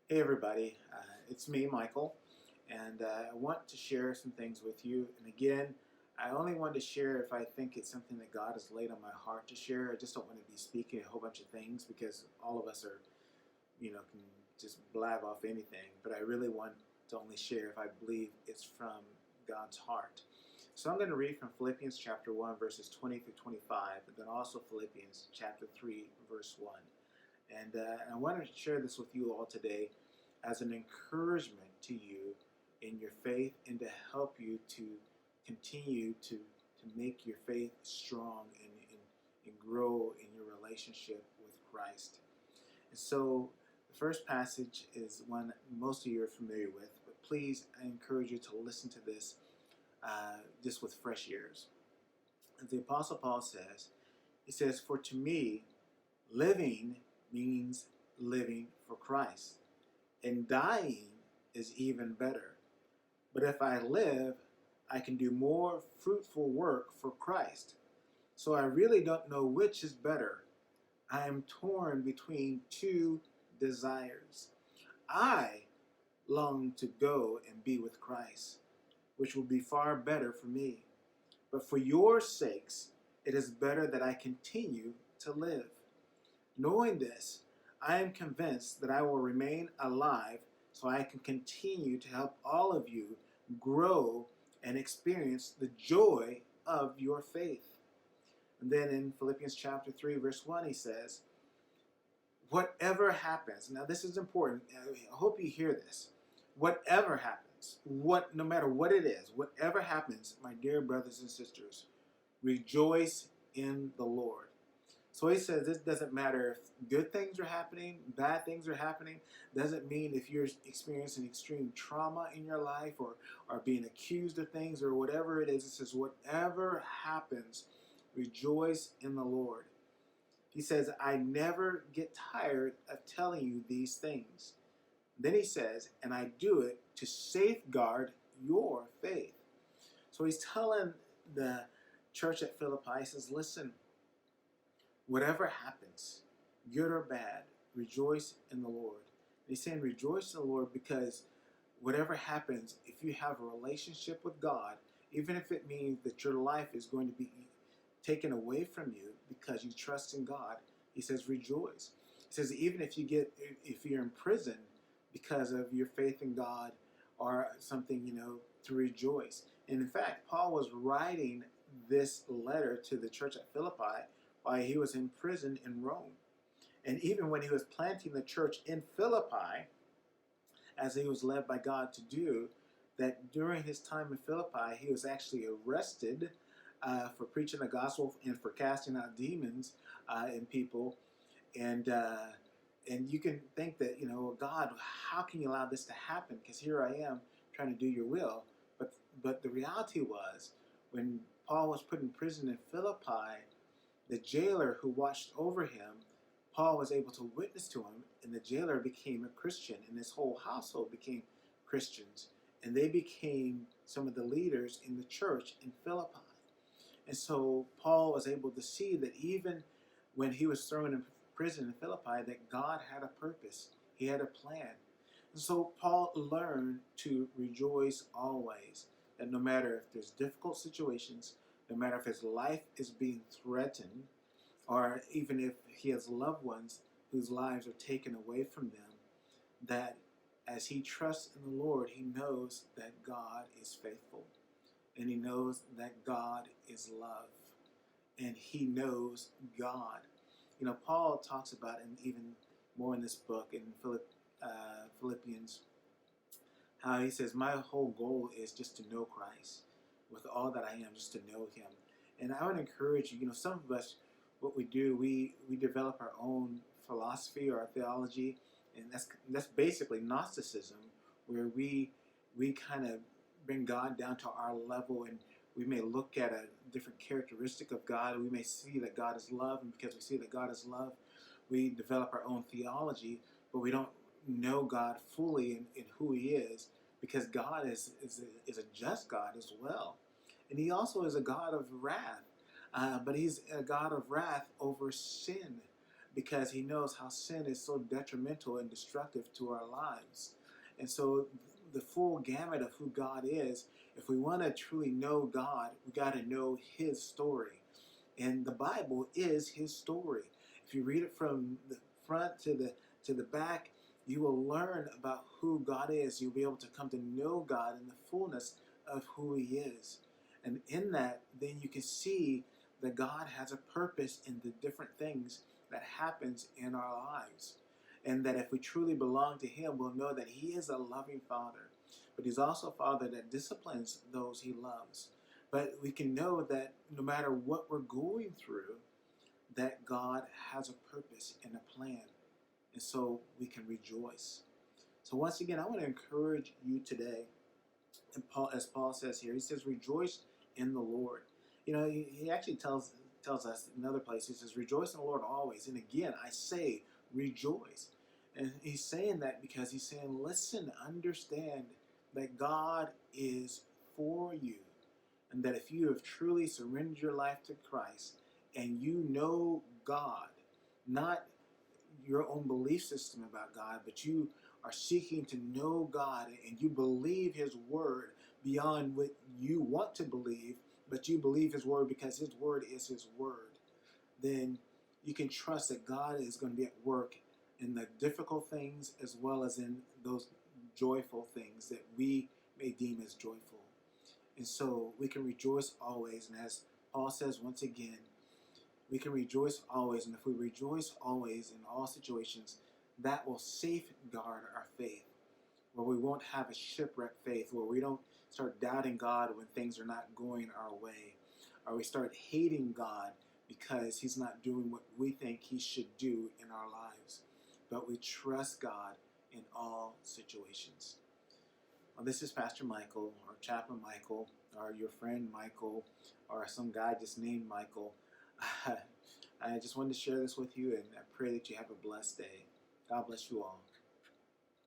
Hey everybody, it's me, Michael, and I want to share some things with you. And again, I only want to share if I think it's something that God has laid on my heart to share. I just don't want to be speaking a whole bunch of things because all of us are, can just blab off anything. But I really want to only share if I believe it's from God's heart. So I'm going to read from Philippians chapter 1, verses 20 through 25, and then also Philippians chapter 3, verse 1. And I want to share this with you all today as an encouragement to you in your faith and to help you to continue to make your faith strong and grow in your relationship with Christ. And so the first passage is one most of you are familiar with, but please, I encourage you to listen to this just with fresh ears. As the Apostle Paul says, he says, "For to me, living means living for Christ, and dying is even better. But if I live, I can do more fruitful work for Christ. So I really don't know which is better. I am torn between two desires. I long to go and be with Christ, which will be far better for me. But for your sakes, it is better that I continue to live. Knowing this, I am convinced that I will remain alive so I can continue to help all of you grow and experience the joy of your faith." And then in Philippians chapter 3, verse 1, he says, "Whatever happens," now this is important, I hope you hear this. Whatever happens, no matter what it is, whatever happens, my dear brothers and sisters, rejoice in the Lord. So he says this doesn't matter if good things are happening, bad things are happening. Doesn't mean if you're experiencing extreme trauma in your life or being accused of things or whatever it is. It says whatever happens, rejoice in the Lord. He says, "I never get tired of telling you these things." Then he says, "And I do it to safeguard your faith." So he's telling the church at Philippi, he says, listen, whatever happens, good or bad, rejoice in the Lord. And he's saying rejoice in the Lord because whatever happens, if you have a relationship with God, even if it means that your life is going to be taken away from you because you trust in God, he says rejoice. He says even if you're in prison because of your faith in God or something, to rejoice. And in fact, Paul was writing this letter to the church at Philippi while he was in prison in Rome. And even when he was planting the church in Philippi, as he was led by God to do, that during his time in Philippi, he was actually arrested for preaching the gospel and for casting out demons in people. And you can think that, God, how can you allow this to happen? Because here I am trying to do your will. But the reality was, when Paul was put in prison in Philippi, the jailer who watched over him, Paul was able to witness to him, and the jailer became a Christian, and his whole household became Christians. And they became some of the leaders in the church in Philippi. And so Paul was able to see that even when he was thrown in prison in Philippi, that God had a purpose. He had a plan. And so Paul learned to rejoice always, that no matter if there's difficult situations, no matter if his life is being threatened, or even if he has loved ones whose lives are taken away from them, that as he trusts in the Lord, he knows that God is faithful. And he knows that God is love. And he knows God. Paul talks about, and even more in this book, in Philippians, how he says, my whole goal is just to know Christ with all that I am, just to know him. And I would encourage you, some of us, what we do, we develop our own philosophy or our theology, and that's basically Gnosticism, where we kind of bring God down to our level, and we may look at a different characteristic of God, and we may see that God is love, and because we see that God is love, we develop our own theology, but we don't know God fully in who he is, because God is a just God as well. And he also is a God of wrath, but he's a God of wrath over sin, because he knows how sin is so detrimental and destructive to our lives. And so the full gamut of who God is, if we want to truly know God, we got to know his story. And the Bible is his story. If you read it from the front to the back, you will learn about who God is. You'll be able to come to know God in the fullness of who he is. And in that, then you can see that God has a purpose in the different things that happens in our lives. And that if we truly belong to him, we'll know that he is a loving father. But he's also a father that disciplines those he loves. But we can know that no matter what we're going through, that God has a purpose and a plan. And so we can rejoice. So once again, I want to encourage you today. And Paul, as Paul says here, he says, rejoice in the Lord. You know, he actually tells us in another place, he says, rejoice in the Lord always. And again, I say, rejoice. And he's saying that because he's saying, listen, understand that God is for you. And that if you have truly surrendered your life to Christ and you know God, not your own belief system about God, but you are seeking to know God and you believe his word beyond what you want to believe, but you believe his word because his word is his word, then you can trust that God is going to be at work in the difficult things as well as in those joyful things that we may deem as joyful. And so we can rejoice always. And as Paul says once again, we can rejoice always. And if we rejoice always in all situations, that will safeguard our faith, where we won't have a shipwrecked faith, where we don't start doubting God when things are not going our way, or we start hating God because he's not doing what we think he should do in our lives. But we trust God in all situations. Well, this is Pastor Michael, or Chaplain Michael, or your friend Michael, or some guy just named Michael. I just wanted to share this with you, and I pray that you have a blessed day. God bless you all.